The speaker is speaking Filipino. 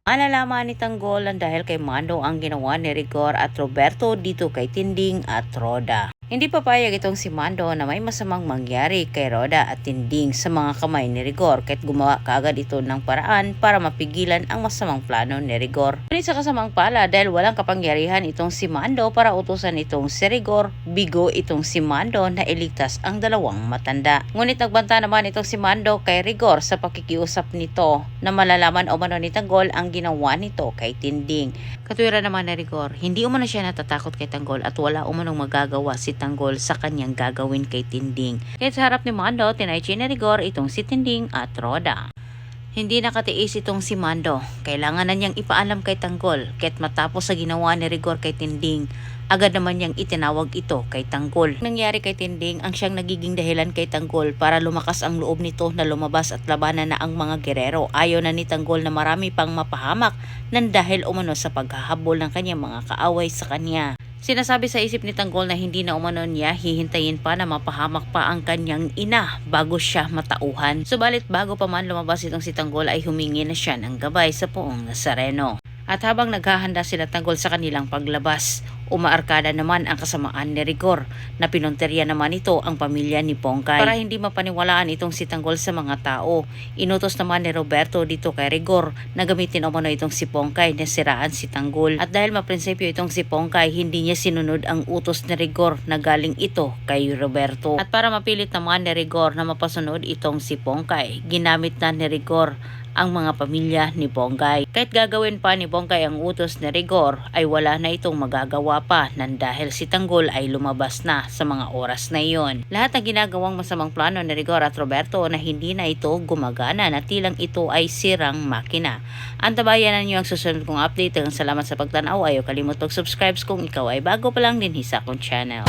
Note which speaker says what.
Speaker 1: Malalaman ni Tanggol dahil kay Mando ang ginawa ni Rigor at Roberto dito kay Tinding at Roda. Hindi papayag itong si Mando na may masamang mangyari kay Roda at Tinding sa mga kamay ni Rigor kahit gumawa kaagad ito ng paraan para mapigilan ang masamang plano ni Rigor. Ngunit sa kasamang pala dahil walang kapangyarihan itong si Mando para utusan itong si Rigor, bigo itong si Mando na iligtas ang dalawang matanda. Ngunit nagbanta naman itong si Mando kay Rigor sa pakikiusap nito na malalaman o mano ni Tanggol ang ginawa nito kay Tinding. Katwira naman ni Rigor, hindi umano siya natatakot kay Tanggol at wala umanong magagawa si Tanggol sa kanyang gagawin kay Tinding. Kaya sa harap ni Mando, tinaychi ni Rigor itong si Tinding at Roda. Hindi nakatiis itong si Mando. Kailangan na niyang ipaalam kay Tanggol. Kaya't matapos sa ginawa ni Rigor kay Tinding, agad naman niyang itinawag ito kay Tanggol. Nangyari kay Tinding ang siyang nagiging dahilan kay Tanggol para lumakas ang loob nito na lumabas at labanan na ang mga gerero. Ayaw na ni Tanggol na marami pang mapahamak nang dahil umano sa paghahabol ng kanyang mga kaaway sa kanya. Sinasabi sa isip ni Tanggol na hindi na umano niya hihintayin pa na mapahamak pa ang kanyang ina bago siya matauhan. Subalit bago pa man lumabas itong si Tanggol ay humingi na siya ng gabay sa Poong Nazareno. At habang naghahanda sila Tanggol sa kanilang paglabas, umaarkada naman ang kasamaan ni Rigor na pinunterya naman ito ang pamilya ni Pongkay. Para hindi mapaniwalaan itong si Tanggol sa mga tao, inutos naman ni Roberto dito kay Rigor na gamitin umano itong si Pongkay na siraan si Tanggol. At dahil maprinsipyo itong si Pongkay, hindi niya sinunod ang utos ni Rigor na galing ito kay Roberto. At para mapilit naman ni Rigor na mapasunod itong si Pongkay, ginamit na ni Rigor ang mga pamilya ni Pongkay. Kahit gagawin pa ni Pongkay ang utos ni Rigor ay wala na itong magagawa pa nang dahil si Tanggol ay lumabas na sa mga oras na iyon. Lahat ng ginagawang masamang plano ni Rigor at Roberto na hindi na ito gumagana na tilang ito ay sirang makina. Antabayanan niyo ang susunod kong update. Salamat sa pagtanaw. Ayaw kalimutong subscribe kung ikaw ay bago pa lang din sa akong channel.